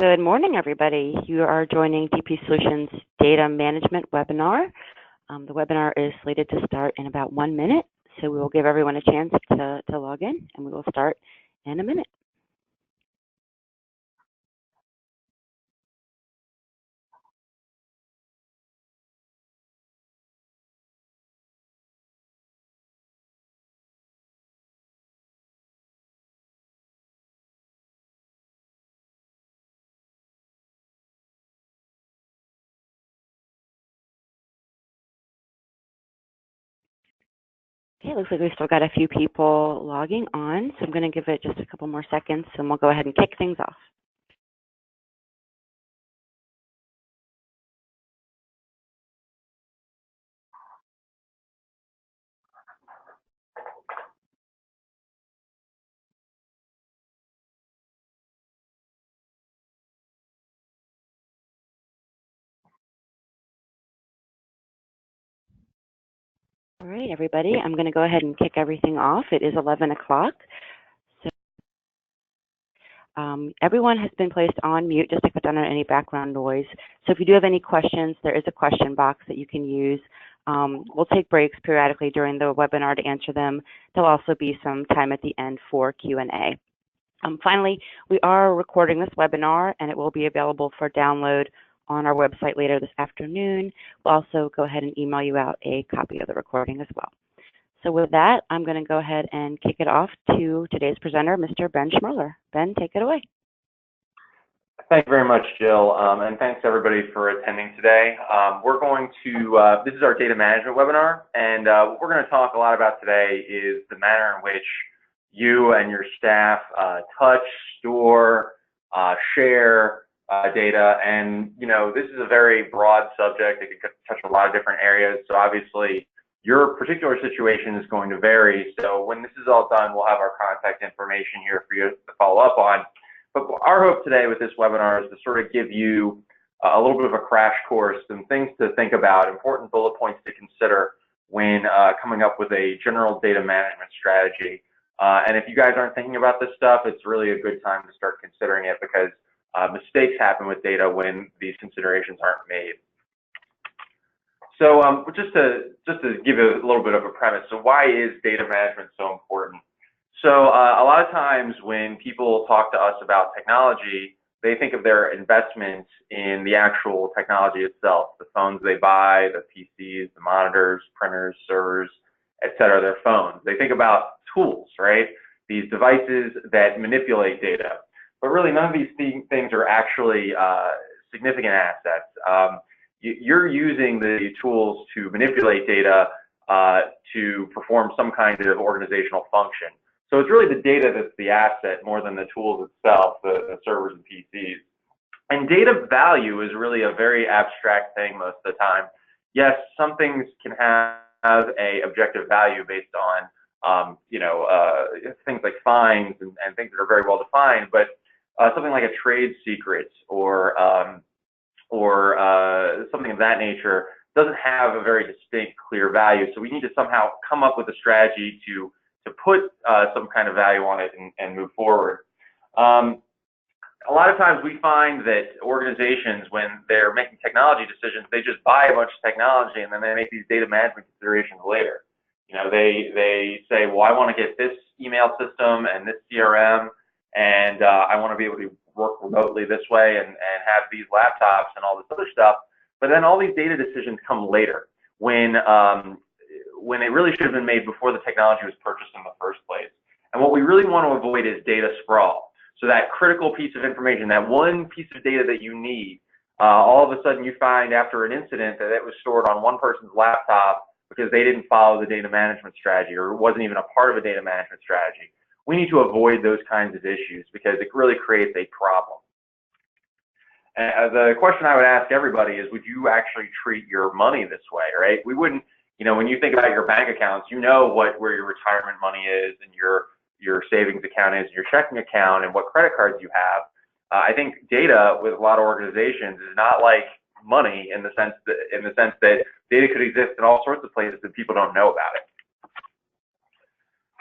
Good morning, everybody. You are joining DP Solutions Data Management webinar. The webinar is slated to start in about 1 minute, so we will give everyone a chance to log in, and we will start in a minute. Okay, it looks like we've still got a few people logging on, so I'm going to give it just a couple more seconds, and we'll go ahead and kick things off. All right, everybody, I'm going to go ahead and kick everything off. It is 11 o'clock. Everyone has been placed on mute just to cut down on any background noise. So if you do have any questions, there is a question box that you can use. We'll take breaks periodically during the webinar to answer them. There'll also be some time at the end for Q&A. Finally, we are recording this webinar, and it will be available for download on our website later this afternoon. We'll also go ahead and email you out a copy of the recording as well. So with that, I'm going to go ahead and kick it off to today's presenter, Mr. Ben Schmerler. Ben, take it away. Thank you very much, Jill, and thanks everybody for attending today. We're going to, this is our data management webinar, and what we're going to talk a lot about today is the manner in which you and your staff touch, store, share data, and this is a very broad subject. It could touch a lot of different areas, so obviously your particular situation is going to vary. So when this is all done, we'll have our contact information here for you to follow up on. But our hope today with this webinar is to sort of give you a little bit of a crash course, some things to think about, important bullet points to consider when coming up with a general data management strategy. And if you guys aren't thinking about this stuff, it's really a good time to start considering it, because mistakes happen with data when these considerations aren't made. So just to give a little bit of a premise, so why is data management so important? So a lot of times when people talk to us about technology, they think of their investments in the actual technology itself, the phones they buy, the PCs, the monitors, printers, servers, etc., their phones. They think about tools, right? These devices that manipulate data. But really none of these things are actually significant assets. You're using the tools to manipulate data to perform some kind of organizational function. So it's really the data that's the asset more than the tools itself, the servers and PCs. And data value is really a very abstract thing most of the time. Yes, some things can have a objective value based on things like fines and things that are very well defined, but something like a trade secret or something of that nature doesn't have a very distinct, clear value. So we need to somehow come up with a strategy to put some kind of value on it and move forward. A lot of times we find that organizations, when they're making technology decisions, they just buy a bunch of technology and then they make these data management considerations later. They say, well, I want to get this email system and this CRM, and I want to be able to work remotely this way and have these laptops and all this other stuff. But then all these data decisions come later when it really should have been made before the technology was purchased in the first place. And what we really want to avoid is data sprawl. So that critical piece of information, that one piece of data that you need, all of a sudden you find after an incident that it was stored on one person's laptop because they didn't follow the data management strategy, or it wasn't even a part of a data management strategy. We need to avoid those kinds of issues because it really creates a problem. And the question I would ask everybody is, would you actually treat your money this way, right? We wouldn't, when you think about your bank accounts, where your retirement money is and your savings account is, and your checking account, and what credit cards you have. I think data with a lot of organizations is not like money in the sense that data could exist in all sorts of places that people don't know about it.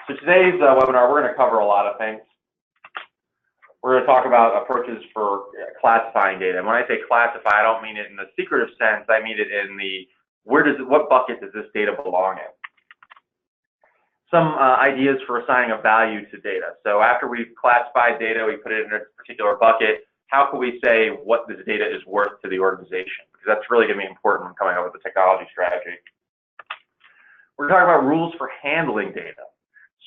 So today's webinar, we're going to cover a lot of things. We're going to talk about approaches for classifying data. And when I say classify, I don't mean it in the secretive sense. I mean it in the what bucket does this data belong in? Some ideas for assigning a value to data. So after we've classified data, we put it in a particular bucket. How can we say what this data is worth to the organization? Because that's really going to be important when coming up with a technology strategy. We're talking about rules for handling data.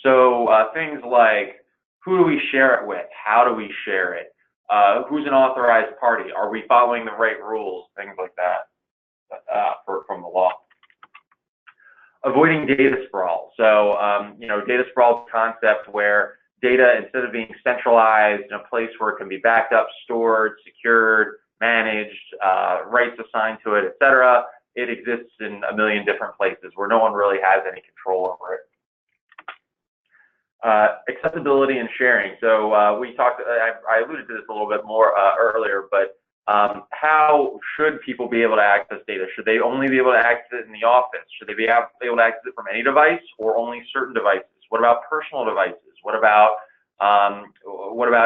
So things like, who do we share it with? How do we share it? Who's an authorized party? Are we following the right rules? Things like that from the law. Avoiding data sprawl. So, data sprawl is a concept where data, instead of being centralized in a place where it can be backed up, stored, secured, managed, rights assigned to it, etc., it exists in a million different places where no one really has any control over it. Accessibility and sharing. So we talked, I alluded to this a little bit more earlier, but how should people be able to access data? Should they only be able to access it in the office? Should they be able to access it from any device or only certain devices? What about personal devices? What about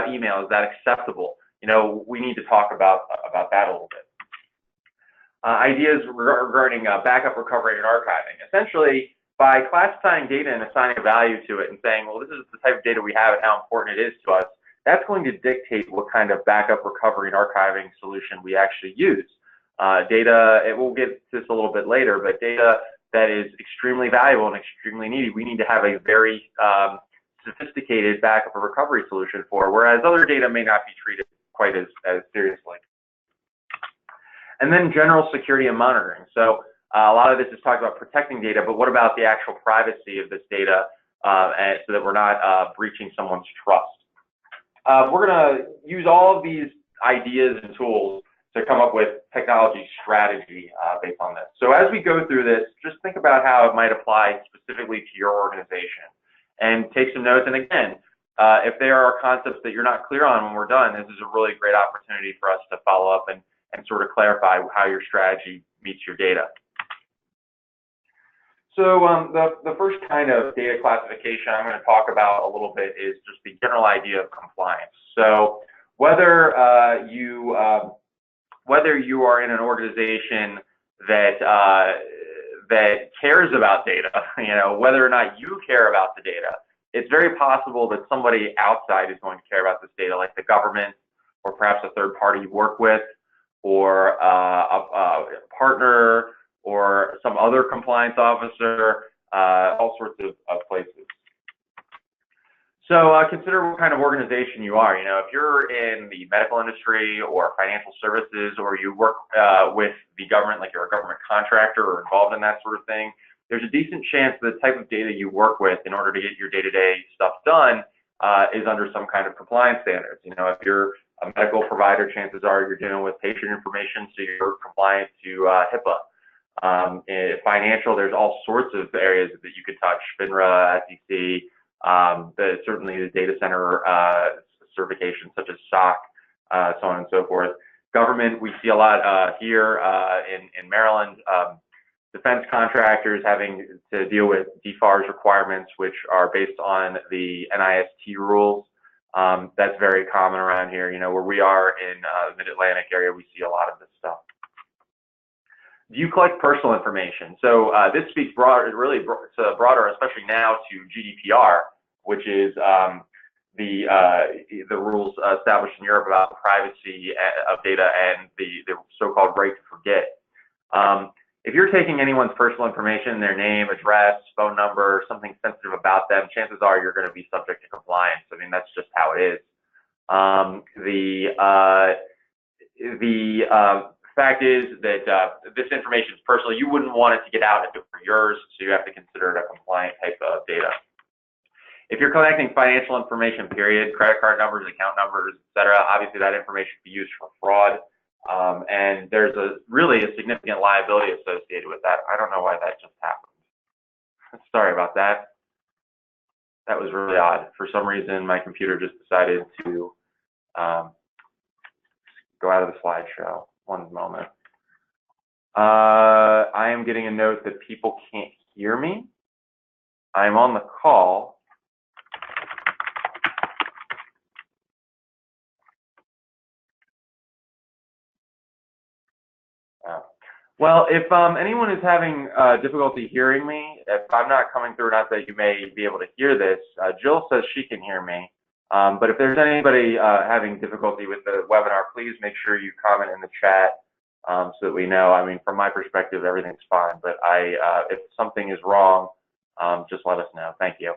email? Is that acceptable? We need to talk about that a little bit. Ideas regarding backup, recovery, and archiving. Essentially, by classifying data and assigning a value to it and saying, well, this is the type of data we have and how important it is to us, that's going to dictate what kind of backup, recovery, and archiving solution we actually use. Data, we'll get to this a little bit later, but data that is extremely valuable and extremely needed, we need to have a very sophisticated backup or recovery solution for, whereas other data may not be treated quite as seriously. And then general security and monitoring. So a lot of this is talking about protecting data, but what about the actual privacy of this data so that we're not breaching someone's trust? We're going to use all of these ideas and tools to come up with technology strategy based on this. So as we go through this, just think about how it might apply specifically to your organization and take some notes. And again, if there are concepts that you're not clear on when we're done, this is a really great opportunity for us to follow up and sort of clarify how your strategy meets your data. So the first kind of data classification I'm going to talk about a little bit is just the general idea of compliance. So whether you are in an organization that cares about data, whether or not you care about the data, it's very possible that somebody outside is going to care about this data, like the government, or perhaps a third party you work with, or a partner, or some other compliance officer, all sorts of places. So consider what kind of organization you are. If you're in the medical industry or financial services, or you work with the government, like you're a government contractor or involved in that sort of thing, there's a decent chance that the type of data you work with in order to get your day-to-day stuff done is under some kind of compliance standards. If you're a medical provider, chances are you're dealing with patient information, so you're compliant to HIPAA. Financial, there's all sorts of areas that you could touch, FINRA, SEC, certainly the data center certifications such as SOC, so on and so forth. Government, we see a lot here in Maryland, defense contractors having to deal with DFARS requirements, which are based on the NIST rules. That's very common around here. Where we are in the Mid-Atlantic area, we see a lot of this stuff. Do you collect personal information? So this speaks really broader, especially now, to GDPR, which is the rules established in Europe about the privacy of data and the so-called right to forget. If you're taking anyone's personal information, their name, address, phone number, something sensitive about them, chances are you're going to be subject to compliance. I mean, that's just how it is. The fact is that this information is personal. You wouldn't want it to get out if it were yours, so you have to consider it a compliant type of data. If you're collecting financial information, period, credit card numbers, account numbers, etc., obviously that information can be used for fraud. And there's really a significant liability associated with that. I don't know why that just happened. Sorry about that. That was really odd. For some reason, my computer just decided to go out of the slideshow. One moment. I am getting a note that people can't hear me. I'm on the call. Well, if anyone is having difficulty hearing me, if I'm not coming through, not that you may be able to hear this, Jill says she can hear me. But if there's anybody having difficulty with the webinar, please make sure you comment in the chat so that we know. I mean, from my perspective, everything's fine, but if something is wrong, just let us know. Thank you.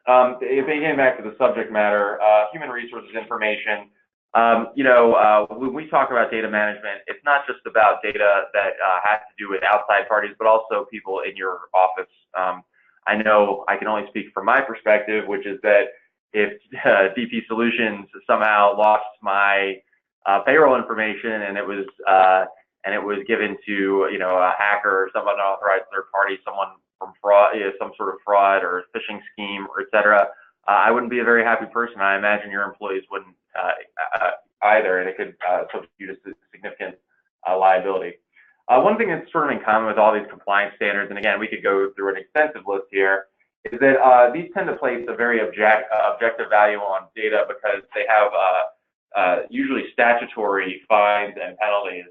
Getting back to the subject matter, human resources information. When we talk about data management, it's not just about data that has to do with outside parties, but also people in your office. I know I can only speak from my perspective, which is that if DP Solutions somehow lost my payroll information and it was given to a hacker or some unauthorized third party, someone from fraud, some sort of fraud or phishing scheme, or et cetera, I wouldn't be a very happy person. I imagine your employees wouldn't either, and it could subject you to significant liability. One thing that's sort of in common with all these compliance standards, and again, we could go through an extensive list here, is that these tend to place a very objective value on data because they have usually statutory fines and penalties.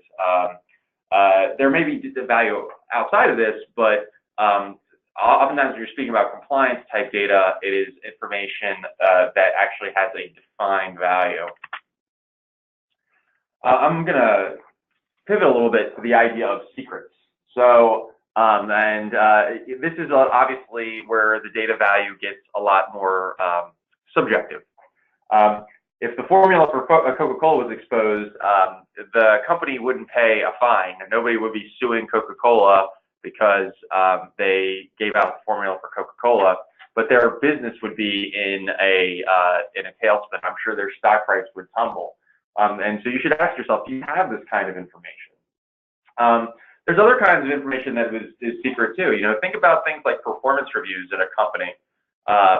There may be the value outside of this, but oftentimes when you're speaking about compliance type data, it is information that actually has a defined value. I'm going to pivot a little bit to the idea of secrets. So, this is obviously where the data value gets a lot more subjective. If the formula for Coca-Cola was exposed, the company wouldn't pay a fine. Nobody would be suing Coca-Cola because they gave out the formula for Coca-Cola, but their business would be in a tailspin. I'm sure their stock price would tumble. And so you should ask yourself, do you have this kind of information? There's other kinds of information that is secret too. Think about things like performance reviews in a company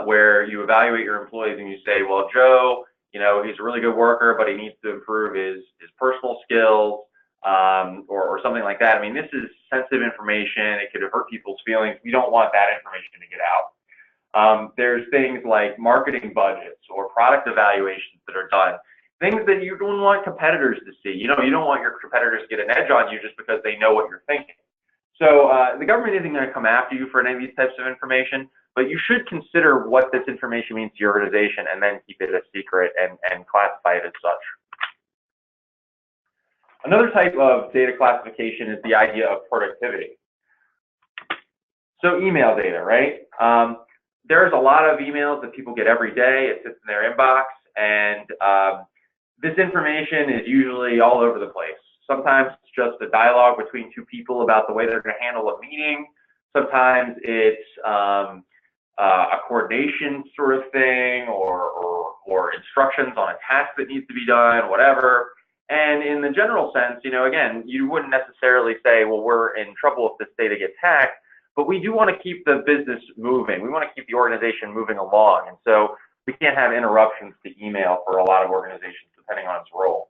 where you evaluate your employees and you say, well, Joe, he's a really good worker, but he needs to improve his personal skills, or something like that. I mean, this is sensitive information. It could hurt people's feelings. We don't want that information to get out. There's things like marketing budgets or product evaluations that are done, things that you don't want competitors to see. You don't want your competitors to get an edge on you just because they know what you're thinking. So the government isn't going to come after you for any of these types of information, but you should consider what this information means to your organization and then keep it a secret and classify it as such. Another type of data classification is the idea of productivity. So email data, right? There's a lot of emails that people get every day. It sits in their inbox, and this information is usually all over the place. Sometimes it's just a dialogue between two people about the way they're going to handle a meeting. Sometimes it's a coordination sort of thing, or instructions on a task that needs to be done, whatever. And in the general sense, again, you wouldn't necessarily say, well, we're in trouble if this data gets hacked, but we do want to keep the business moving. We want to keep the organization moving along. And so we can't have interruptions to email for a lot of organizations, depending on its role.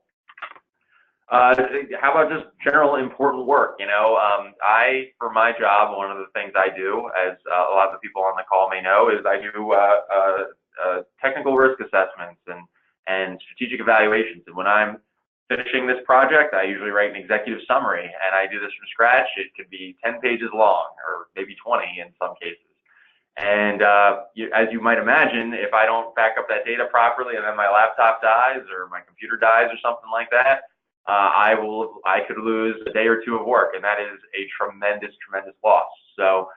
How about just general important work? For my job, one of the things I do, as a lot of the people on the call may know, is I do technical risk assessments and strategic evaluations. And when I'm finishing this project, I usually write an executive summary, and I do this from scratch. It could be 10 pages long, or maybe 20 in some cases. And as you might imagine, if I don't back up that data properly and then my laptop dies or my computer dies or something like that, I could lose a day or two of work, and that is a tremendous loss. So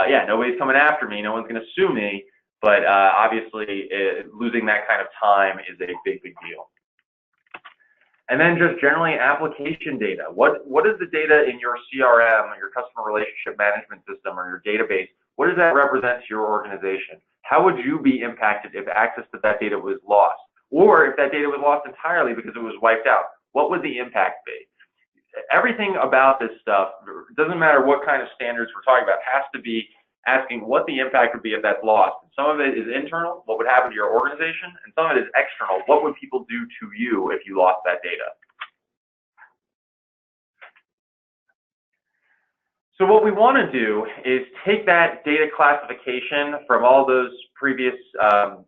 yeah, nobody's coming after me. No one's going to sue me, but obviously losing that kind of time is a big deal. And then just generally application data. What is the data in your CRM, your customer relationship management system, or your database? What does that represent to your organization? How would you be impacted if access to that data was lost? Or if that data was lost entirely because it was wiped out? What would the impact be? Everything about this stuff, doesn't matter what kind of standards we're talking about, has to be asking what the impact would be if that's lost. Some of it is internal, what would happen to your organization, and some of it is external, what would people do to you if you lost that data? So what we want to do is take that data classification from all those previous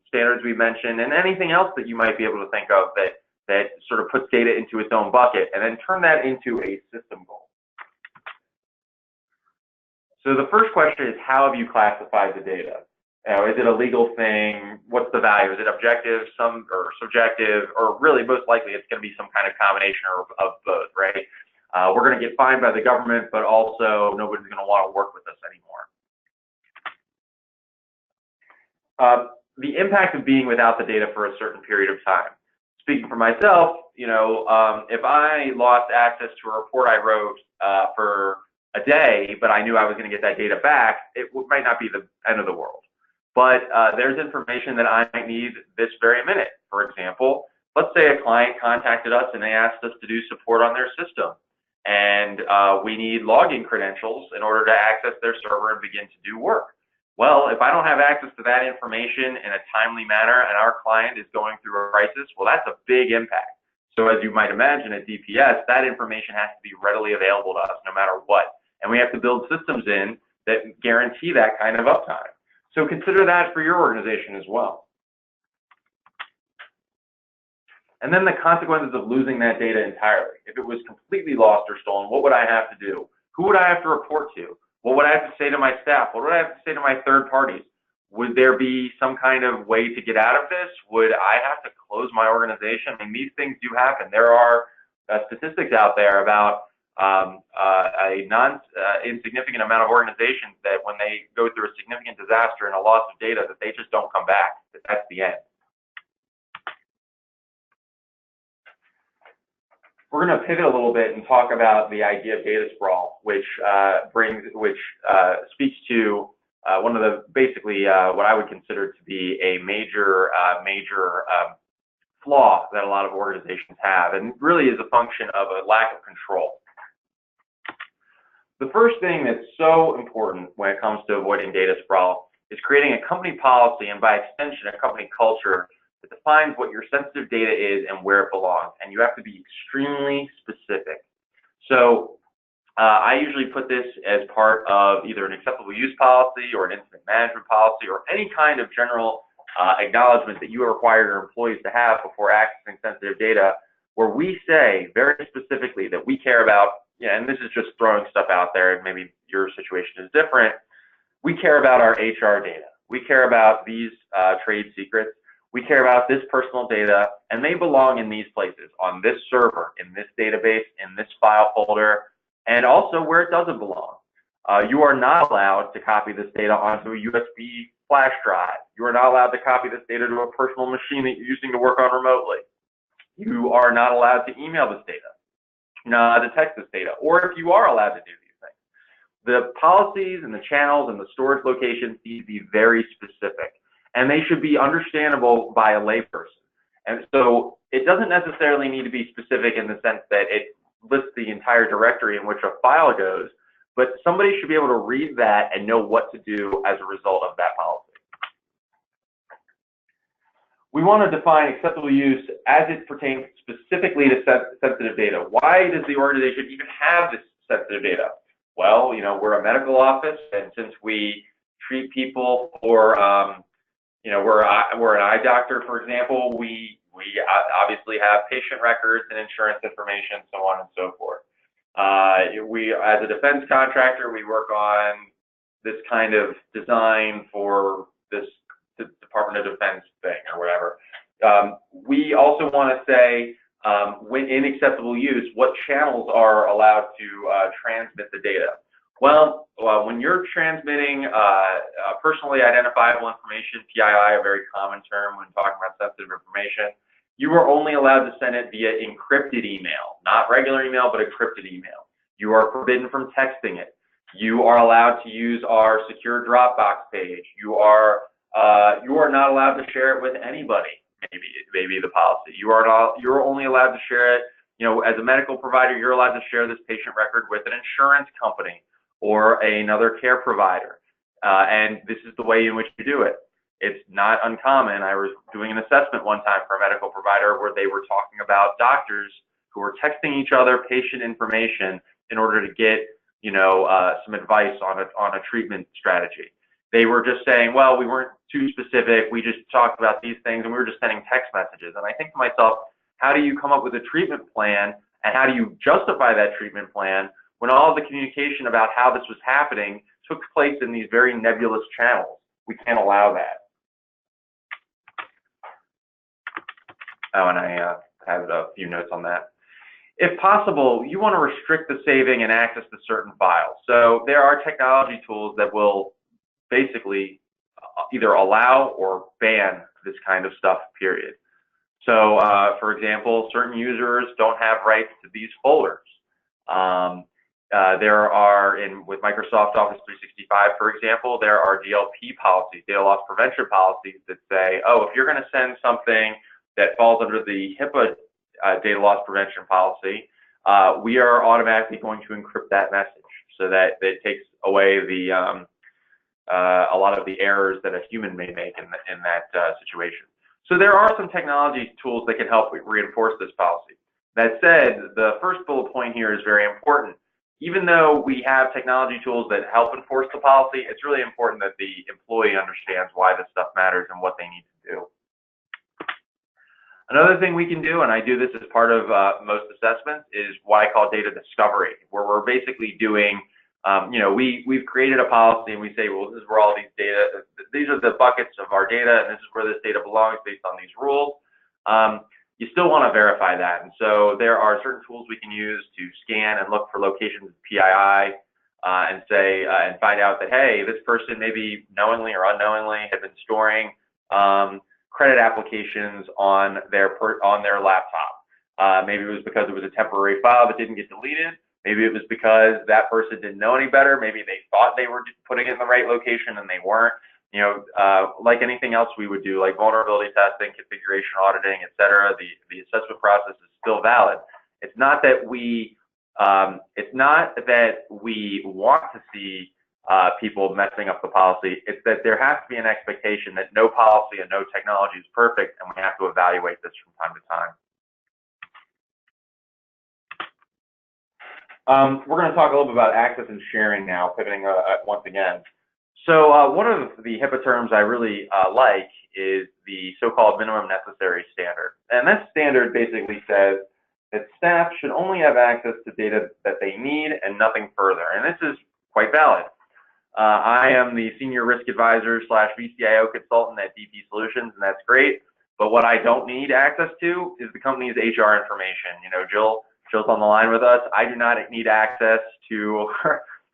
standards we mentioned and anything else that you might be able to think of that sort of puts data into its own bucket, and then turn that into a system goal. So the first question is, how have you classified the data? Is it a legal thing? What's the value? Is it objective, or subjective, or really most likely it's going to be some kind of combination of both, right? We're going to get fined by the government, but also nobody's going to want to work with us anymore. The impact of being without the data for a certain period of time. Speaking for myself, if I lost access to a report I wrote for a day, but I knew I was going to get that data back, it might not be the end of the world. But there's information that I might need this very minute. For example, let's say a client contacted us and they asked us to do support on their system. And we need login credentials in order to access their server and begin to do work. Well, if I don't have access to that information in a timely manner and our client is going through a crisis, well, that's a big impact. So as you might imagine at DPS, that information has to be readily available to us no matter what. And we have to build systems in that guarantee that kind of uptime. So consider that for your organization as well. And then the consequences of losing that data entirely. If it was completely lost or stolen, what would I have to do? Who would I have to report to? What would I have to say to my staff? What would I have to say to my third parties? Would there be some kind of way to get out of this? Would I have to close my organization? I mean, these things do happen. There are statistics out there about a insignificant amount of organizations that when they go through a significant disaster and a loss of data, that they just don't come back. That's the end. We're going to pivot a little bit and talk about the idea of data sprawl, which speaks to one of the basically what I would consider to be a major flaw that a lot of organizations have, and really is a function of a lack of control. The first thing that's so important when it comes to avoiding data sprawl is creating a company policy, and by extension, a company culture that defines what your sensitive data is and where it belongs, and you have to be extremely specific. So I usually put this as part of either an acceptable use policy or an incident management policy or any kind of general acknowledgement that you require your employees to have before accessing sensitive data, where we say very specifically that we care about, and this is just throwing stuff out there, and maybe your situation is different, we care about our HR data. We care about these trade secrets. We care about this personal data, and they belong in these places, on this server, in this database, in this file folder, and also where it doesn't belong. You are not allowed to copy this data onto a USB flash drive. You are not allowed to copy this data to a personal machine that you're using to work on remotely. You are not allowed to email this data. You're not allowed to text this data, or if you are allowed to do these things. The policies and the channels and the storage locations need to be very specific, and they should be understandable by a layperson. And so it doesn't necessarily need to be specific in the sense that it lists the entire directory in which a file goes, but somebody should be able to read that and know what to do as a result of that policy. We want to define acceptable use as it pertains specifically to sensitive data. Why does the organization even have this sensitive data? Well, we're a medical office, and since we treat people for, we're an eye doctor, for example, we obviously have patient records and insurance information, so on and so forth. As a defense contractor, we work on this kind of design for this Department of Defense thing or whatever. We also want to say, when in acceptable use, what channels are allowed to transmit the data. Well, when you're transmitting personally identifiable information, PII, a very common term when talking about sensitive information, you are only allowed to send it via encrypted email, not regular email, but encrypted email. You are forbidden from texting it. You are allowed to use our secure Dropbox page. You are not allowed to share it with anybody. Maybe the policy. You're only allowed to share it. As a medical provider, you're allowed to share this patient record with an insurance company or another care provider, and this is the way in which you do it. It's not uncommon. I was doing an assessment one time for a medical provider where they were talking about doctors who were texting each other patient information in order to get, some advice on a treatment strategy. They were just saying, well, we weren't too specific. We just talked about these things, and we were just sending text messages. And I think to myself, how do you come up with a treatment plan, and how do you justify that treatment plan when all of the communication about how this was happening took place in these very nebulous channels? We can't allow that. Oh, and I have a few notes on that. If possible, you want to restrict the saving and access to certain files. So there are technology tools that will basically either allow or ban this kind of stuff, period. So, for example, certain users don't have rights to these folders. There are, with Microsoft Office 365, for example, there are DLP policies, data loss prevention policies that say, oh, if you're going to send something that falls under the HIPAA data loss prevention policy, we are automatically going to encrypt that message so that it takes away the a lot of the errors that a human may make in that situation. So there are some technology tools that can help reinforce this policy. That said, the first bullet point here is very important. Even though we have technology tools that help enforce the policy, it's really important that the employee understands why this stuff matters and what they need to do. Another thing we can do, and I do this as part of most assessments, is what I call data discovery, where we're basically doing, we've created a policy and we say, well, this is where all these data, these are the buckets of our data, and this is where this data belongs based on these rules. You still want to verify that, and so there are certain tools we can use to scan and look for locations of PII and say and find out that, hey, this person maybe knowingly or unknowingly had been storing credit applications on their laptop. Maybe it was because it was a temporary file that didn't get deleted. Maybe it was because that person didn't know any better. Maybe they thought they were putting it in the right location and they weren't. Like anything else we would do, like vulnerability testing, configuration auditing, et cetera, the assessment process is still valid. It's not that we want to see people messing up the policy. It's that there has to be an expectation that no policy and no technology is perfect, and we have to evaluate this from time to time. We're going to talk a little bit about access and sharing now, pivoting once again. So one of the HIPAA terms I really like is the so-called minimum necessary standard. And that standard basically says that staff should only have access to data that they need and nothing further. And this is quite valid. I am the senior risk advisor / VCIO consultant at DP Solutions, and that's great. But what I don't need access to is the company's HR information. Jill's on the line with us. I do not need access to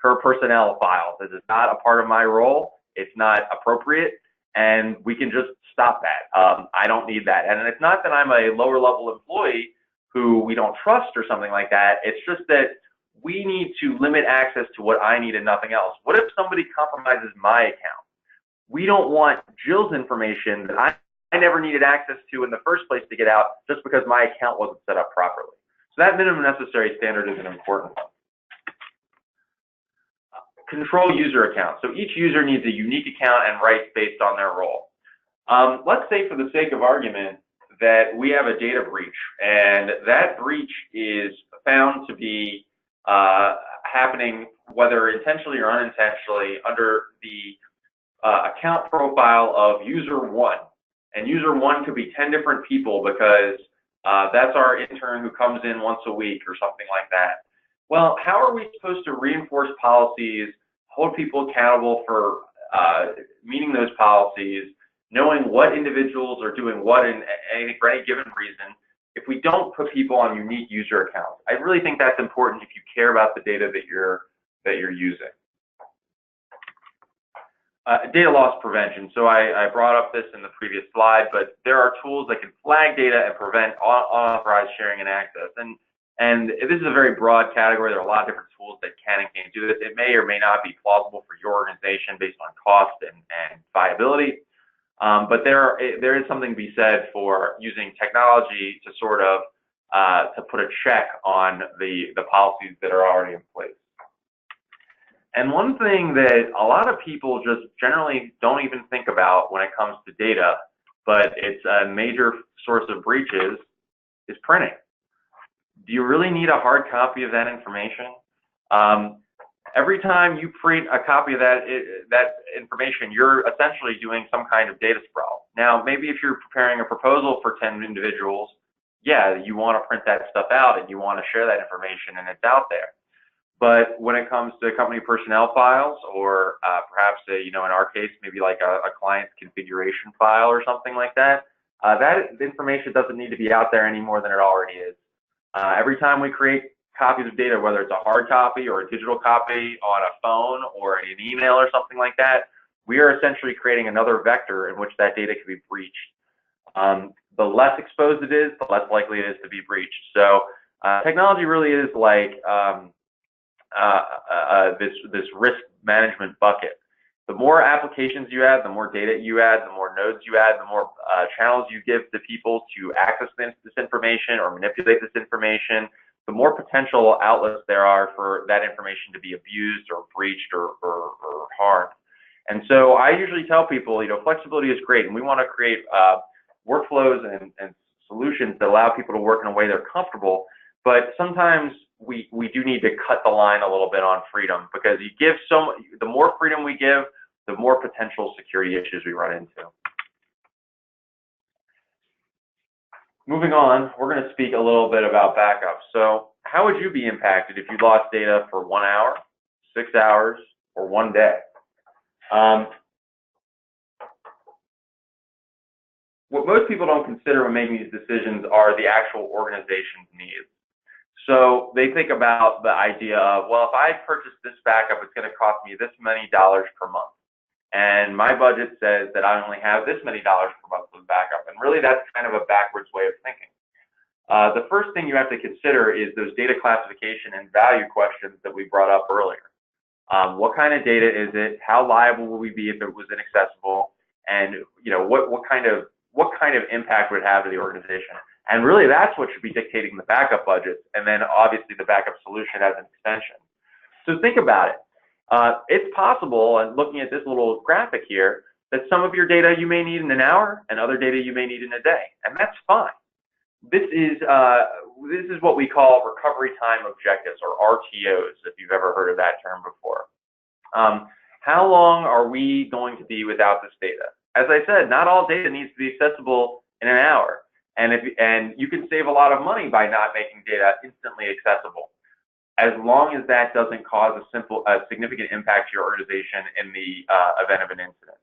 her personnel files. This is not a part of my role. It's not appropriate, and we can just stop that. I don't need that. And it's not that I'm a lower level employee who we don't trust or something like that. It's just that we need to limit access to what I need and nothing else. What if somebody compromises my account? We don't want Jill's information that I never needed access to in the first place to get out just because my account wasn't set up properly. So that minimum necessary standard is an important one. Control user accounts. So each user needs a unique account and rights based on their role. Let's say, for the sake of argument, that we have a data breach, and that breach is found to be happening, whether intentionally or unintentionally, under the account profile of user 1. And user 1 could be 10 different people because that's our intern who comes in once a week or something like that. Well, how are we supposed to reinforce policies, hold people accountable for meeting those policies, knowing what individuals are doing what for any given reason, if we don't put people on unique user accounts? I really think that's important if you care about the data that you're using. Data loss prevention. So I brought up this in the previous slide, but there are tools that can flag data and prevent unauthorized sharing and access. And this is a very broad category. There are a lot of different tools that can and can't do this. It may or may not be plausible for your organization based on cost and viability. But there is something to be said for using technology to sort of to put a check on the policies that are already in place. And one thing that a lot of people just generally don't even think about when it comes to data, but it's a major source of breaches, is printing. Do you really need a hard copy of that information? Every time you print a copy of that information, you're essentially doing some kind of data sprawl. Now, maybe if you're preparing a proposal for 10 individuals, yeah, you want to print that stuff out and you want to share that information and it's out there. But when it comes to company personnel files, or perhaps, in our case, maybe like a client's configuration file or something like that, that information doesn't need to be out there any more than it already is. Every time we create copies of data, whether it's a hard copy or a digital copy on a phone or an email or something like that, we are essentially creating another vector in which that data can be breached. The less exposed it is, the less likely it is to be breached. So technology really is like this risk management bucket. The more applications you add, the more data you add, the more nodes you add, the more channels you give to people to access this information or manipulate this information, the more potential outlets there are for that information to be abused or breached or harmed. And so I usually tell people, flexibility is great, and we want to create workflows and solutions that allow people to work in a way they're comfortable, but sometimes we do need to cut the line a little bit on freedom, because the more freedom we give, the more potential security issues we run into. Moving on, we're going to speak a little bit about backups. So how would you be impacted if you lost data for 1 hour, 6 hours, or 1 day? What most people don't consider when making these decisions are the actual organization's needs. So they think about the idea of, well, if I purchase this backup, it's going to cost me this many dollars per month. And my budget says that I only have this many dollars per month for the backup. And really, that's kind of a backwards way of thinking. The first thing you have to consider is those data classification and value questions that we brought up earlier. What kind of data is it? How liable will we be if it was inaccessible? And what kind of impact would it have to the organization? And really, that's what should be dictating the backup budget, and then obviously the backup solution as an extension. So think about it. It's possible, and looking at this little graphic here, that some of your data you may need in an hour and other data you may need in a day, and that's fine. This is what we call recovery time objectives, or RTOs, if you've ever heard of that term before. How long are we going to be without this data? As I said, not all data needs to be accessible in an hour, and you can save a lot of money by not making data instantly accessible, as long as that doesn't cause a significant impact to your organization in the event of an incident.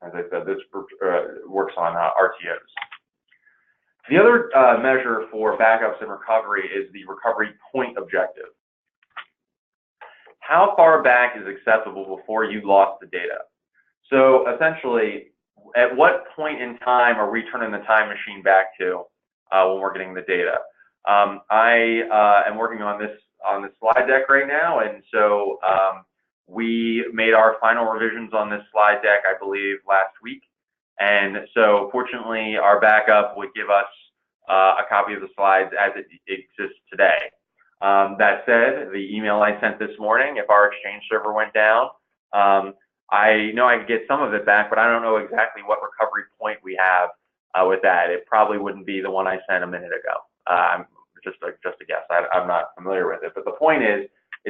As I said, this works on RTOs. The other measure for backups and recovery is the recovery point objective. How far back is acceptable before you lost the data? So essentially, at what point in time are we turning the time machine back to when we're getting the data? I am working on this slide deck right now, and so we made our final revisions on this slide deck, I believe, last week. And so fortunately, our backup would give us a copy of the slides as it exists today. That said, the email I sent this morning, if our Exchange server went down, I know I could get some of it back, but I don't know exactly what recovery point we have with that. It probably wouldn't be the one I sent a minute ago. Just a guess. I'm not familiar with it. But the point is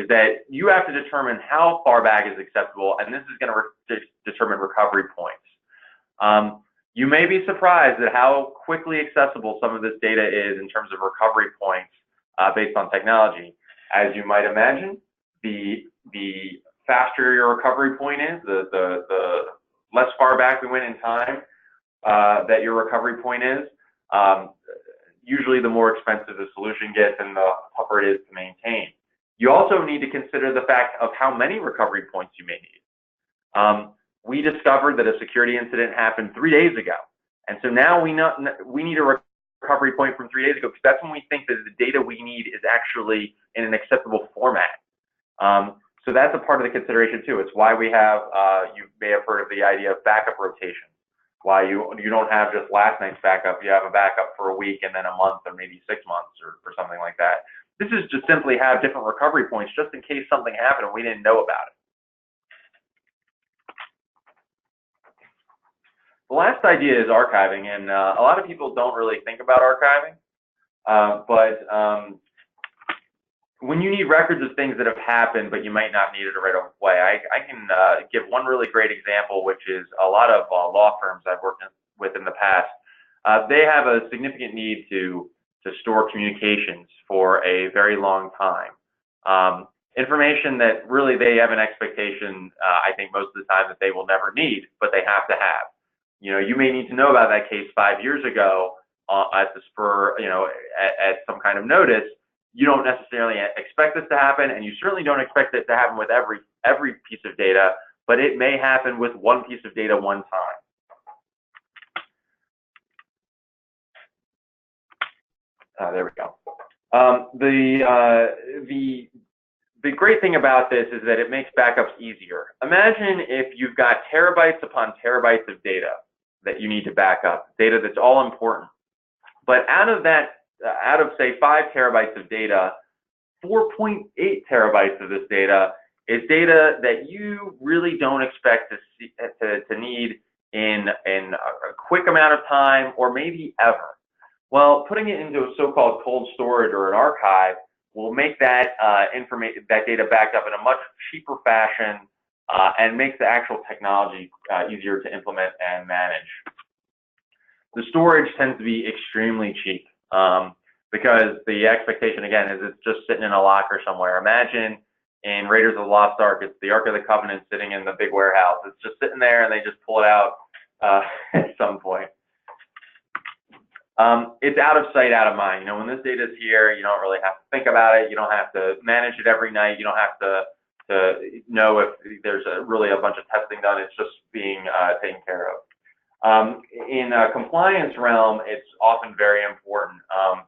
that you have to determine how far back is acceptable, and this is going to determine recovery points. You may be surprised at how quickly accessible some of this data is in terms of recovery points based on technology. As you might imagine, the faster your recovery point is, the less far back we went in time that your recovery point is, usually the more expensive the solution gets and the tougher it is to maintain. You also need to consider the fact of how many recovery points you may need. We discovered that a security incident happened 3 days ago. And so now we need a recovery point from 3 days ago, because that's when we think that the data we need is actually in an acceptable format. So that's a part of the consideration too. It's why we have, you may have heard of the idea of backup rotation. Why you don't have just last night's backup, you have a backup for a week and then a month or maybe 6 months or something like that. This is just simply have different recovery points just in case something happened and we didn't know about it. The last idea is archiving, and a lot of people don't really think about archiving, but when you need records of things that have happened, but you might not need it right away, I can give one really great example, which is a lot of law firms I've worked with in the past. They have a significant need to store communications for a very long time. Information that really they have an expectation, I think most of the time, that they will never need, but they have to have. You know, you may need to know about that case 5 years ago at the spur, you know, at some kind of notice. You don't necessarily expect this to happen, and you certainly don't expect it to happen with every piece of data, but it may happen with one piece of data one time. There we go. The great thing about this is that it makes backups easier. Imagine if you've got terabytes upon terabytes of data that you need to back up, data that's all important. But out of say 5 terabytes of data, 4.8 terabytes of this data is data that you really don't expect to need in a quick amount of time, or maybe ever. Well, putting it into a so-called cold storage or an archive will make that that data backed up in a much cheaper fashion, and makes the actual technology easier to implement and manage. The storage tends to be extremely cheap, because the expectation, again, is it's just sitting in a locker somewhere. Imagine in Raiders of the Lost Ark, it's the Ark of the Covenant sitting in the big warehouse. It's just sitting there, and they just pull it out at some point. It's out of sight, out of mind. You know, when this data is here, you don't really have to think about it. You don't have to manage it every night. You don't have to know if there's really a bunch of testing done. It's just being taken care of. In a compliance realm, it's often very important.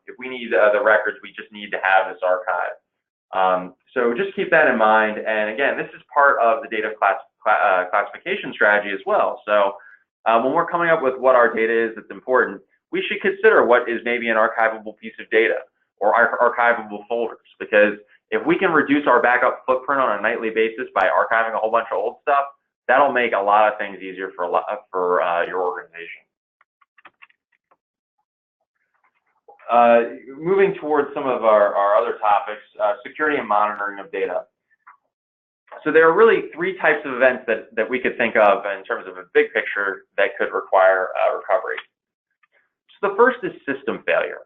If we need the records, we just need to have this archive. So just keep that in mind. And again, this is part of the data classification strategy as well. So when we're coming up with what our data is that's important, we should consider what is maybe an archivable piece of data or archivable folders, because if we can reduce our backup footprint on a nightly basis by archiving a whole bunch of old stuff, that'll make a lot of things easier for your organization. Moving towards some of our other topics, security and monitoring of data. So there are really 3 types of events that we could think of in terms of a big picture that could require recovery. So the first is system failure.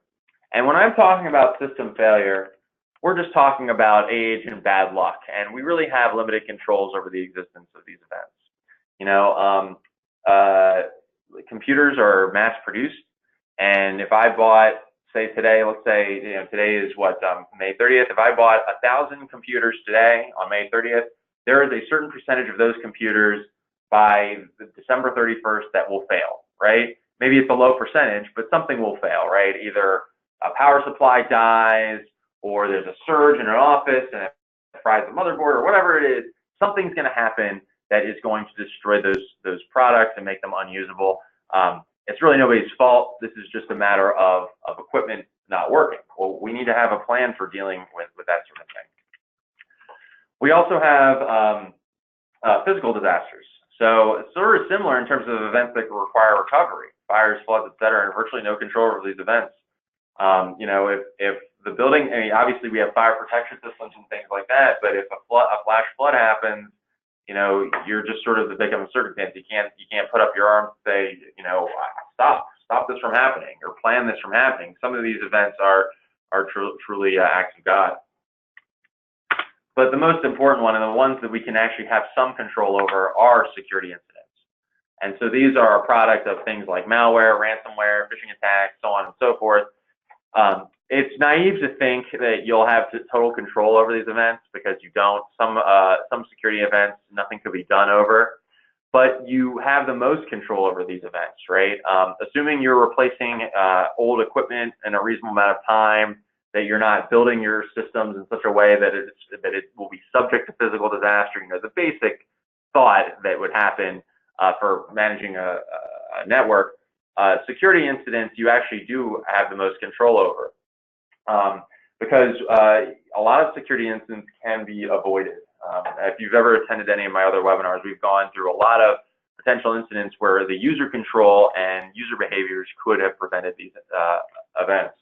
And when I'm talking about system failure, we're just talking about age and bad luck, and we really have limited controls over the existence of these events. You know, computers are mass produced, and if I bought, say today, let's say, you know, today is what, May 30th. If I bought 1,000 computers today on May 30th, there is a certain percentage of those computers by December 31st that will fail, right? Maybe it's a low percentage, but something will fail, right? Either a power supply dies, or there's a surge in an office and it fries the motherboard, or whatever it is. Something's going to happen that is going to destroy those products and make them unusable. It's really nobody's fault. This is just a matter of equipment not working. Well, we need to have a plan for dealing with that sort of thing. We also have physical disasters. So it's sort of similar in terms of events that require recovery, fires, floods, et cetera, and virtually no control over these events. You know, if the building, I mean, obviously we have fire protection systems and things like that, but if a flash flood happens, you know, you're just sort of the victim of circumstance. You can't put up your arms and say, you know, stop this from happening, or plan this from happening. Some of these events are truly acts of God. But the most important one, and the ones that we can actually have some control over, are security incidents. And so these are a product of things like malware, ransomware, phishing attacks, so on and so forth. It's naive to think that you'll have total control over these events, because you don't. Some security events, nothing could be done over, but you have the most control over these events, right? Assuming you're replacing old equipment in a reasonable amount of time, that you're not building your systems in such a way that it will be subject to physical disaster. You know, the basic thought that would happen for managing a network. Security incidents, you actually do have the most control over, because a lot of security incidents can be avoided. If you've ever attended any of my other webinars, we've gone through a lot of potential incidents where the user control and user behaviors could have prevented these events.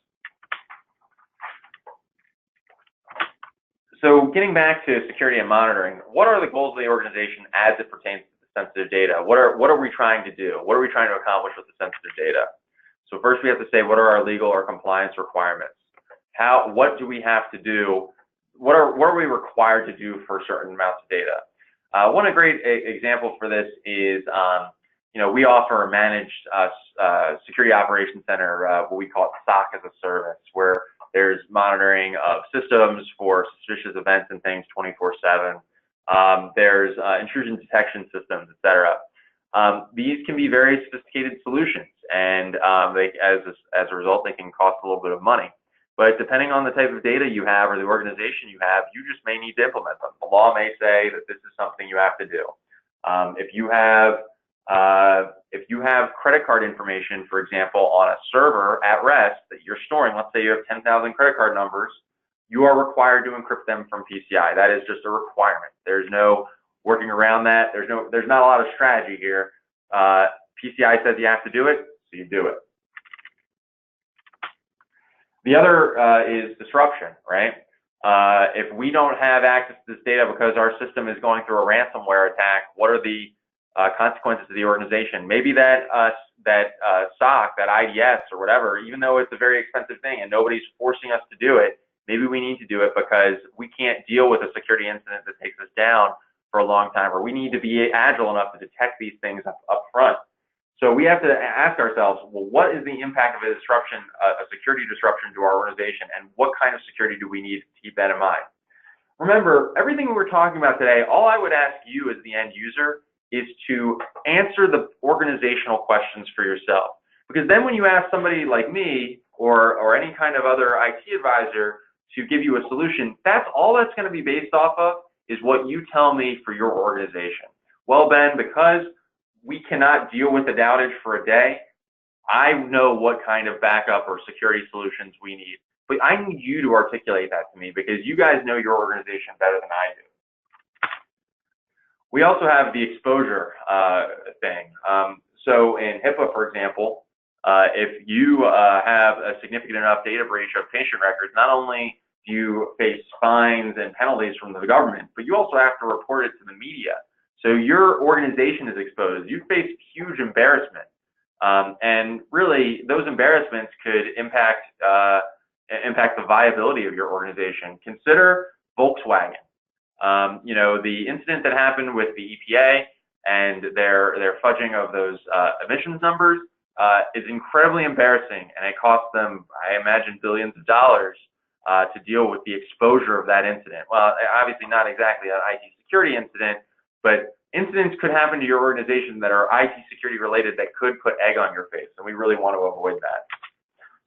So getting back to security and monitoring, what are the goals of the organization as it pertains to the sensitive data? What are we trying to do? What are we trying to accomplish with the sensitive data? So first we have to say, what are our legal or compliance requirements? What do we have to do? What are we required to do for certain amounts of data? One great example for this is, we offer a managed security operations center, what we call it SOC as a service, where there's monitoring of systems for suspicious events and things 24/7. There's intrusion detection systems, et cetera. These can be very sophisticated solutions, and as a result, they can cost a little bit of money. But depending on the type of data you have or the organization you have, you just may need to implement them. The law may say that this is something you have to do. If you have credit card information, for example, on a server at rest that you're storing, let's say you have 10,000 credit card numbers, you are required to encrypt them from PCI. That is just a requirement. There's no working around that. There's not a lot of strategy here. PCI says you have to do it, so you do it. The other is disruption, right? If we don't have access to this data because our system is going through a ransomware attack, what are the consequences to the organization? Maybe that SOC, that IDS or whatever, even though it's a very expensive thing and nobody's forcing us to do it, maybe we need to do it because we can't deal with a security incident that takes us down for a long time, or we need to be agile enough to detect these things up front. So we have to ask ourselves, well, what is the impact of a disruption, a security disruption to our organization, and what kind of security do we need to keep that in mind? Remember, everything we're talking about today, all I would ask you as the end user is to answer the organizational questions for yourself. Because then when you ask somebody like me or any kind of other IT advisor to give you a solution, that's all that's going to be based off of is what you tell me for your organization. Well, Ben, because we cannot deal with an outage for a day, I know what kind of backup or security solutions we need. But I need you to articulate that to me because you guys know your organization better than I do. We also have the exposure thing. So in HIPAA, for example, if you have a significant enough data breach of patient records, not only do you face fines and penalties from the government, but you also have to report it to the media. So your organization is exposed. You face huge embarrassment. And really, those embarrassments could impact the viability of your organization. Consider Volkswagen. The incident that happened with the EPA and their fudging of those emissions numbers is incredibly embarrassing, and it cost them, I imagine, billions of dollars to deal with the exposure of that incident. Well, obviously not exactly an IT security incident, but incidents could happen to your organization that are IT security related that could put egg on your face, and we really want to avoid that.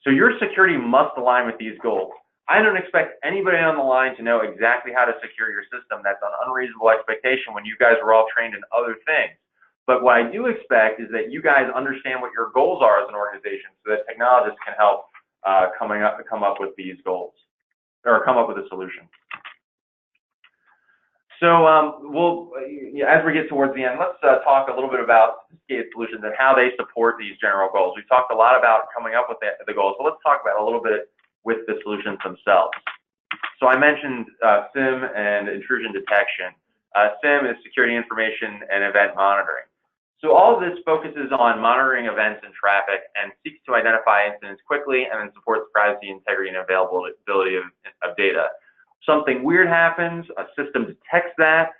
So your security must align with these goals. I don't expect anybody on the line to know exactly how to secure your system. That's an unreasonable expectation when you guys are all trained in other things. But what I do expect is that you guys understand what your goals are as an organization so that technologists can help come up with these goals, or come up with a solution. So as we get towards the end, let's talk a little bit about sophisticated solutions and how they support these general goals. We've talked a lot about coming up with the goals, but let's talk about a little bit with the solutions themselves. So I mentioned SIM and intrusion detection. SIM is security information and event monitoring. So all of this focuses on monitoring events and traffic and seeks to identify incidents quickly and then supports privacy, integrity, and availability of data. Something weird happens, a system detects that,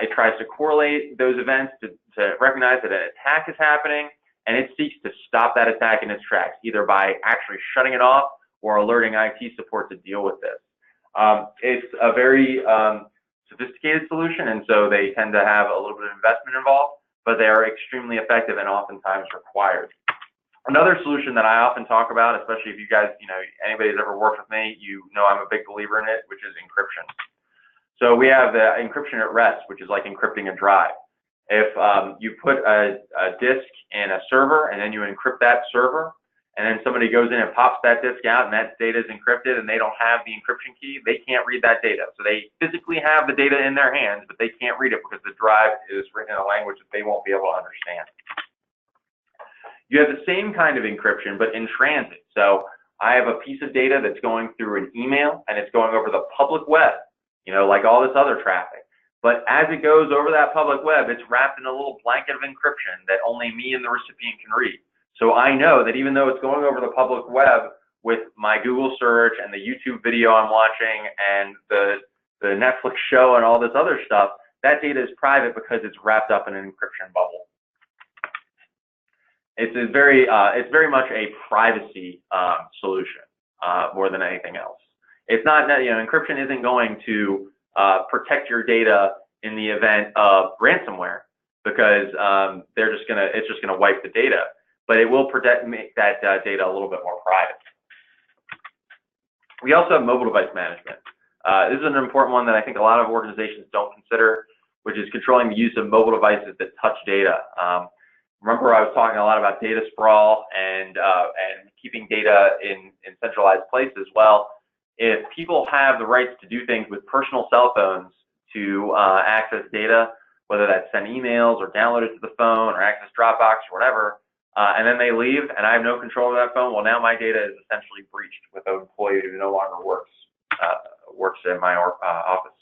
it tries to correlate those events to recognize that an attack is happening, and it seeks to stop that attack in its tracks, either by actually shutting it off or alerting IT support to deal with this. It's a very sophisticated solution, and so they tend to have a little bit of investment involved, but they are extremely effective and oftentimes required. Another solution that I often talk about, especially if you guys, anybody's ever worked with me, you know I'm a big believer in it, which is encryption. So we have the encryption at rest, which is like encrypting a drive. If you put a disk in a server and then you encrypt that server, and then somebody goes in and pops that disk out and that data is encrypted and they don't have the encryption key, they can't read that data. So they physically have the data in their hands, but they can't read it because the drive is written in a language that they won't be able to understand. You have the same kind of encryption, but in transit. So I have a piece of data that's going through an email and it's going over the public web. like all this other traffic. But as it goes over that public web, it's wrapped in a little blanket of encryption that only me and the recipient can read. So I know that even though it's going over the public web with my Google search and the YouTube video I'm watching and the Netflix show and all this other stuff, that data is private because it's wrapped up in an encryption bubble. It's very much a privacy solution more than anything else. It's not, encryption isn't going to protect your data in the event of ransomware because it's just gonna wipe the data, but it will make that data a little bit more private. We also have mobile device management. This is an important one that I think a lot of organizations don't consider, which is controlling the use of mobile devices that touch data. Remember, I was talking a lot about data sprawl and keeping data in centralized places. Well, if people have the rights to do things with personal cell phones to access data, whether that's send emails or download it to the phone or access Dropbox or whatever, and then they leave and I have no control of that phone, well, now my data is essentially breached with an employee who no longer works in my office.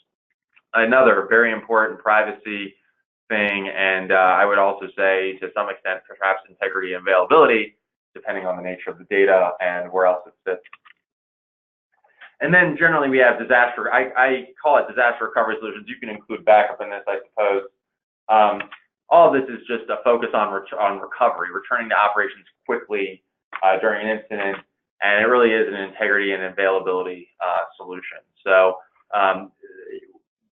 Another very important privacy thing, and I would also say to some extent perhaps integrity and availability, depending on the nature of the data and where else it sits. And then generally we have disaster, I call it disaster recovery solutions. You can include backup in this, I suppose. All of this is just a focus on recovery, returning to operations quickly during an incident, and it really is an integrity and availability solution. So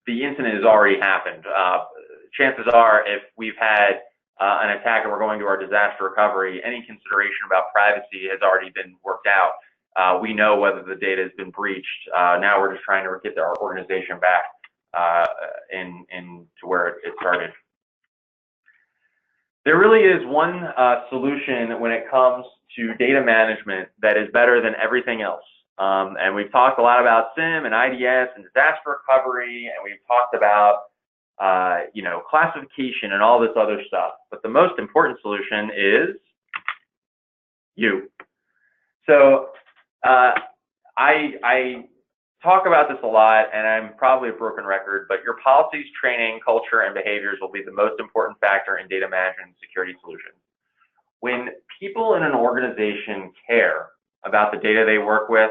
the incident has already happened. Chances are, if we've had an attack and we're going to our disaster recovery, any consideration about privacy has already been worked out. We know whether the data has been breached. Now we're just trying to get our organization back to where it started. There really is one solution when it comes to data management that is better than everything else. And we've talked a lot about SIM and IDS and disaster recovery, and we've talked about classification and all this other stuff. But the most important solution is you. So I talk about this a lot, and I'm probably a broken record, but your policies, training, culture, and behaviors will be the most important factor in data management and security solutions. When people in an organization care about the data they work with,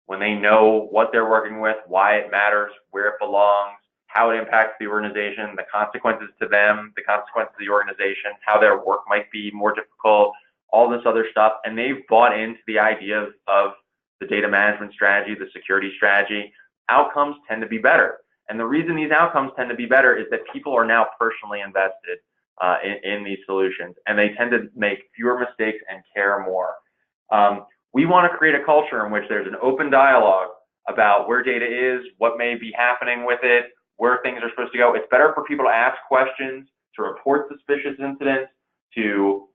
when they know what they're working with, why it matters, where it belongs, how it impacts the organization, the consequences to them, the consequences to the organization, how their work might be more difficult, all this other stuff, and they've bought into the idea of the data management strategy, the security strategy, outcomes tend to be better. And the reason these outcomes tend to be better is that people are now personally invested in these solutions, and they tend to make fewer mistakes and care more. We want to create a culture in which there's an open dialogue about where data is, what may be happening with it, where things are supposed to go. It's better for people to ask questions, to report suspicious incidents, to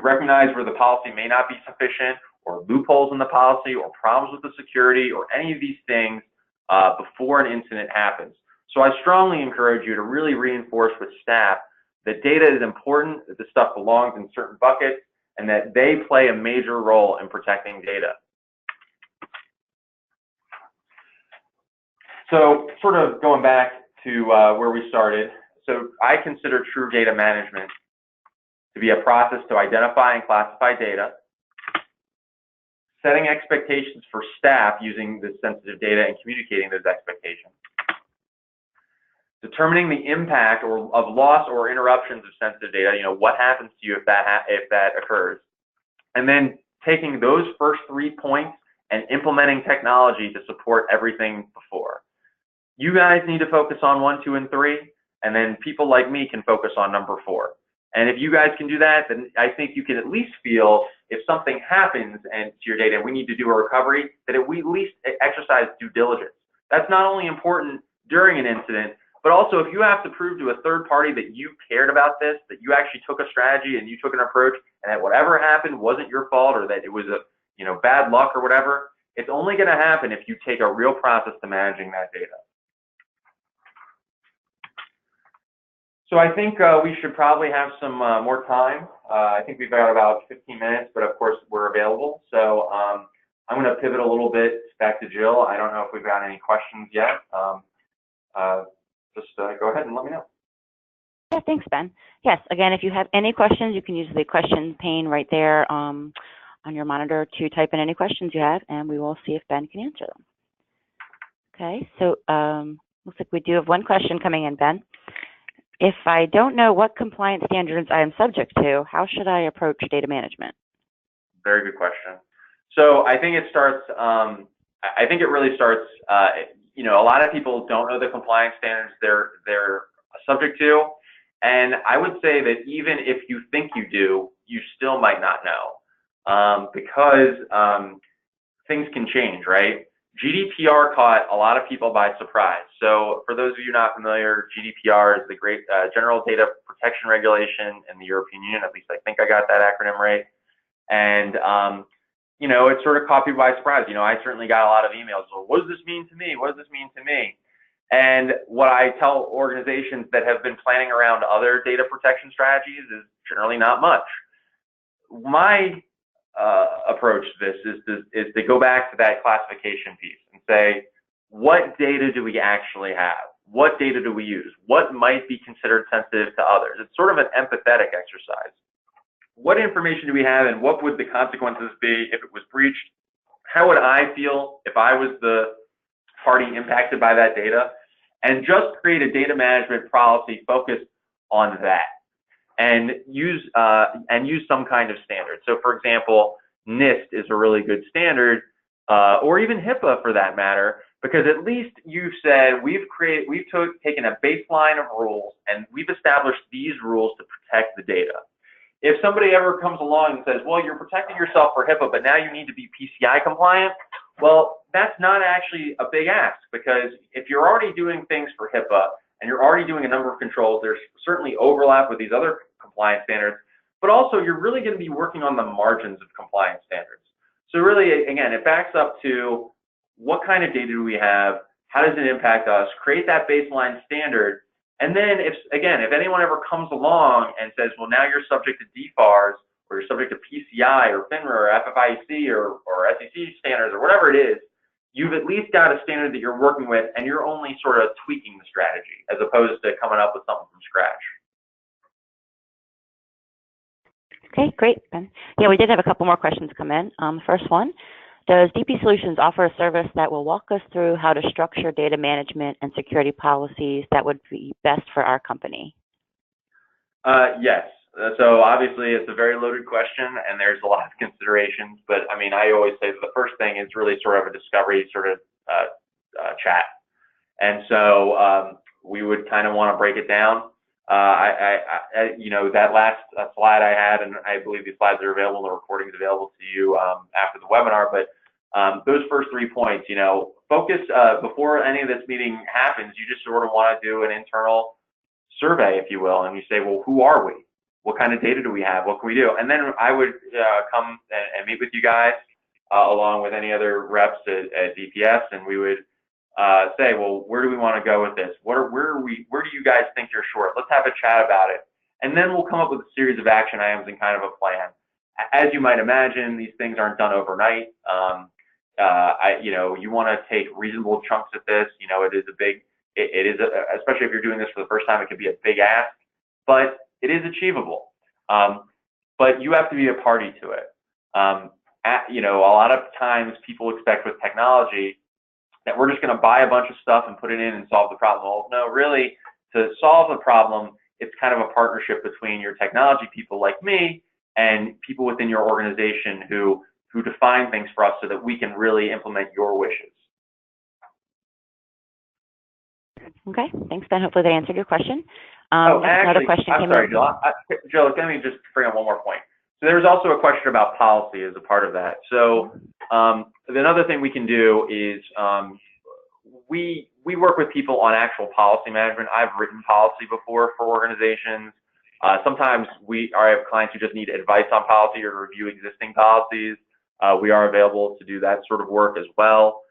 recognize where the policy may not be sufficient, or loopholes in the policy, or problems with the security, or any of these things before an incident happens. So I strongly encourage you to really reinforce with staff that data is important, that this stuff belongs in certain buckets, and that they play a major role in protecting data. So sort of going back to where we started, so I consider true data management to be a process to identify and classify data, setting expectations for staff using this sensitive data and communicating those expectations, determining the impact of loss or interruptions of sensitive data, what happens to you if that occurs, and then taking those first 3 points and implementing technology to support everything before. You guys need to focus on 1, 2, and 3, and then people like me can focus on number 4. And if you guys can do that, then I think you can at least feel if something happens to your data and we need to do a recovery, that we at least exercise due diligence. That's not only important during an incident, but also if you have to prove to a third party that you cared about this, that you actually took a strategy and you took an approach, and that whatever happened wasn't your fault, or that it was bad luck or whatever, it's only going to happen if you take a real process to managing that data. So I think we should probably have some more time. I think we've got about 15 minutes, but of course we're available. So I'm going to pivot a little bit back to Jill. I don't know if we've got any questions yet. Just go ahead and let me know. Yeah, thanks, Ben. Yes, again, if you have any questions, you can use the question pane right there on your monitor to type in any questions you have, and we will see if Ben can answer them. Okay, so looks like we do have one question coming in, Ben. If I don't know what compliance standards I am subject to, how should I approach data management? Very good question. So I think it starts, I think it really starts, you know, a lot of people don't know the compliance standards they're subject to. And I would say that even if you think you do, you still might not know, because things can change, right? GDPR caught a lot of people by surprise. So for those of you not familiar, GDPR is the great General Data Protection Regulation in the European Union. At least I think I got that acronym right. And you know, it sort of caught people by surprise. You know, I certainly got a lot of emails. Well, what does this mean to me? What does this mean to me? And what I tell organizations that have been planning around other data protection strategies is generally not much. My approach to this is to go back to that classification piece and say, what data do we actually have? What data do we use? What might be considered sensitive to others? It's sort of an empathetic exercise. What information do we have, and what would the consequences be if it was breached? How would I feel if I was the party impacted by that data? And just create a data management policy focused on that, and use some kind of standard. So, for example, NIST is a really good standard, or even HIPAA for that matter, because at least you've said we've taken a baseline of rules and we've established these rules to protect the data. If somebody ever comes along and says, well, you're protecting yourself for HIPAA, but now you need to be PCI compliant, well, that's not actually a big ask, because if you're already doing things for HIPAA and you're already doing a number of controls, there's certainly overlap with these other compliance standards, but also you're really going to be working on the margins of compliance standards. So really, again, it backs up to what kind of data do we have, how does it impact us, create that baseline standard. And then if anyone ever comes along and says, well, now you're subject to DFARS, or you're subject to PCI or FINRA or FFIEC or SEC standards or whatever it is, you've at least got a standard that you're working with, and you're only sort of tweaking the strategy as opposed to coming up with something from scratch. Okay, great, Ben. Yeah, we did have a couple more questions come in. First one, does DP Solutions offer a service that will walk us through how to structure data management and security policies that would be best for our company? Yes. So obviously it's a very loaded question, and there's a lot of considerations, but I mean, I always say that the first thing is really sort of a discovery sort of chat. And so we would kind of want to break it down. You know, that last slide I had, and I believe these slides are available, the recording's available to you after the webinar, but those first 3 points, you know, focus before any of this meeting happens, you just sort of want to do an internal survey, if you will, and you say, well, who are we? What kind of data do we have? What can we do? And then I would come and meet with you guys along with any other reps at DPS, and we would say, well, where do we want to go with this? Where do you guys think you're short? Let's have a chat about it. And then we'll come up with a series of action items and kind of a plan. As you might imagine, these things aren't done overnight. You know, you want to take reasonable chunks at this. You know, it is especially if you're doing this for the first time, it could be a big ask, but it is achievable. But you have to be a party to it. You know, a lot of times people expect with technology that we're just going to buy a bunch of stuff and put it in and solve the problem. Well, no, really, to solve the problem, it's kind of a partnership between your technology people like me and people within your organization who define things for us so that we can really implement your wishes. Okay, thanks, Ben. Hopefully that answered your question. Actually, I'm sorry, Jill. Jill, let me just bring up one more point. So there's also a question about policy as a part of that. So another thing we can do is we work with people on actual policy management. I've written policy before for organizations. Sometimes I have clients who just need advice on policy or review existing policies. We are available to do that sort of work as well.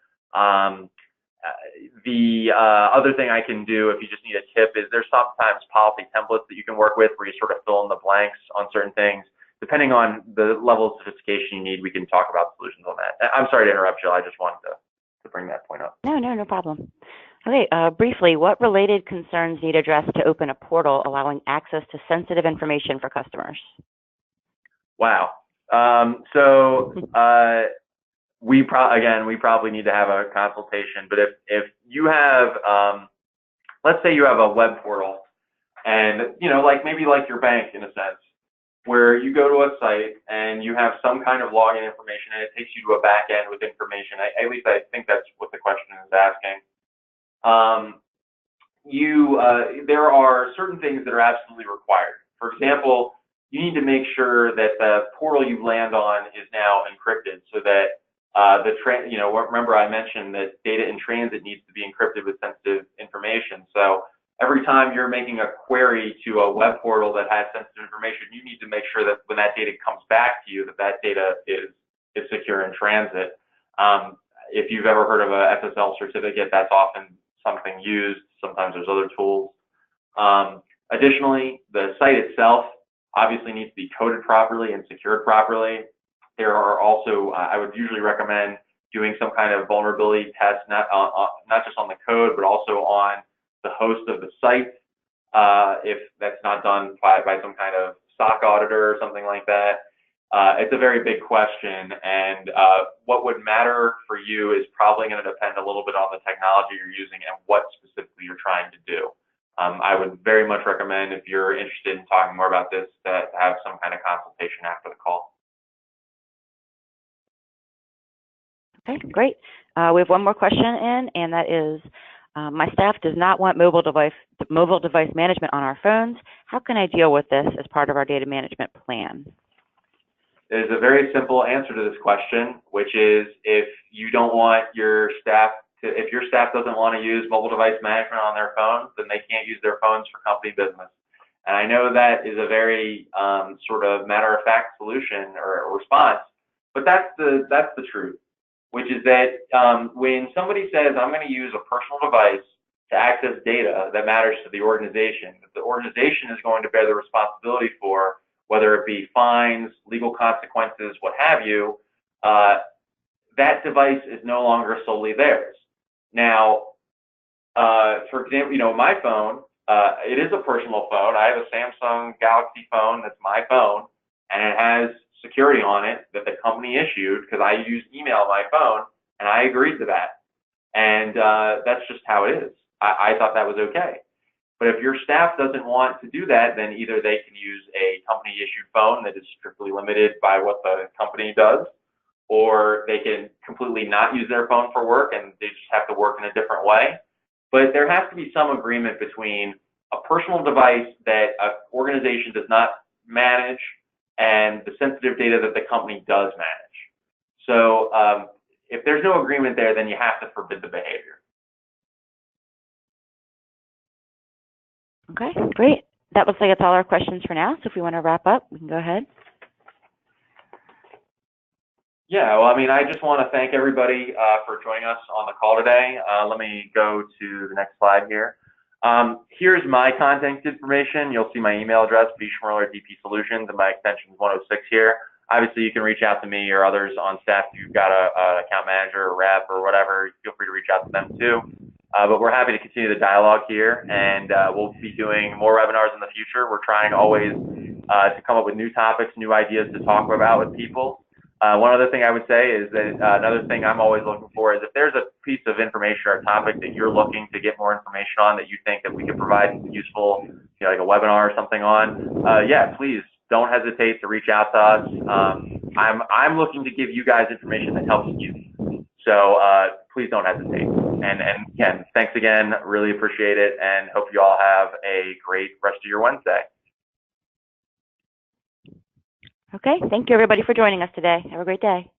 The other thing I can do, if you just need a tip, is there's sometimes policy templates that you can work with where you sort of fill in the blanks on certain things. depending on the level of sophistication you need, we can talk about solutions on that. I'm sorry to interrupt, Jill. I just wanted to bring that point up. No problem. Okay, briefly, what related concerns need addressed to open a portal allowing access to sensitive information for customers? Wow. We probably need to have a consultation, but if you have, let's say you have a web portal and, maybe like your bank in a sense, where you go to a site and you have some kind of login information and it takes you to a back end with information. At least I think that's what the question is asking. There are certain things that are absolutely required. For example, you need to make sure that the portal you land on is now encrypted so that remember I mentioned that data in transit needs to be encrypted with sensitive information. So every time you're making a query to a web portal that has sensitive information, you need to make sure that when that data comes back to you, that data is secure in transit. If you've ever heard of a SSL certificate, that's often something used. Sometimes there's other tools. Additionally, the site itself obviously needs to be coded properly and secured properly. There are also, I would usually recommend doing some kind of vulnerability test, not just on the code, but also on the host of the site, if that's not done by some kind of SOC auditor or something like that. It's a very big question, and what would matter for you is probably going to depend a little bit on the technology you're using and what specifically you're trying to do. I would very much recommend, if you're interested in talking more about this, to have some kind of consultation after the call. Okay, great. We have one more question in, and that is, my staff does not want mobile device management on our phones. How can I deal with this as part of our data management plan? There's a very simple answer to this question, which is if you don't want your staff if your staff doesn't want to use mobile device management on their phones, then they can't use their phones for company business. And I know that is a very sort of matter-of-fact solution or response, but that's the truth, which is that when somebody says, I'm going to use a personal device to access data that matters to the organization, that the organization is going to bear the responsibility for, whether it be fines, legal consequences, what have you, that device is no longer solely theirs. Now, for example, my phone, it is a personal phone. I have a Samsung Galaxy phone that's my phone, and it has security on it that the company issued because I use email on my phone, and I agreed to that. And that's just how it is. I thought that was okay. But if your staff doesn't want to do that, then either they can use a company-issued phone that is strictly limited by what the company does, or they can completely not use their phone for work and they just have to work in a different way. But there has to be some agreement between a personal device that an organization does not manage and the sensitive data that the company does manage. So if there's no agreement there, then you have to forbid the behavior. Okay, great. That looks like it's all our questions for now. So if we want to wrap up, we can go ahead. Yeah, well, I just want to thank everybody for joining us on the call today. Let me go to the next slide here. Here's my contact information. You'll see my email address, bschmerler@dpsolutions, and my extension is 106 here. Obviously, you can reach out to me or others on staff if you've got an account manager or rep or whatever. Feel free to reach out to them too. But we're happy to continue the dialogue here, and we'll be doing more webinars in the future. We're trying always to come up with new topics, new ideas to talk about with people. One other thing I would say is that another thing I'm always looking for is if there's a piece of information or a topic that you're looking to get more information on that you think that we could provide useful, like a webinar or something on, yeah, please don't hesitate to reach out to us. I'm looking to give you guys information that helps you. So please don't hesitate. And again, thanks again. Really appreciate it, and hope you all have a great rest of your Wednesday. Okay, thank you everybody for joining us today. Have a great day.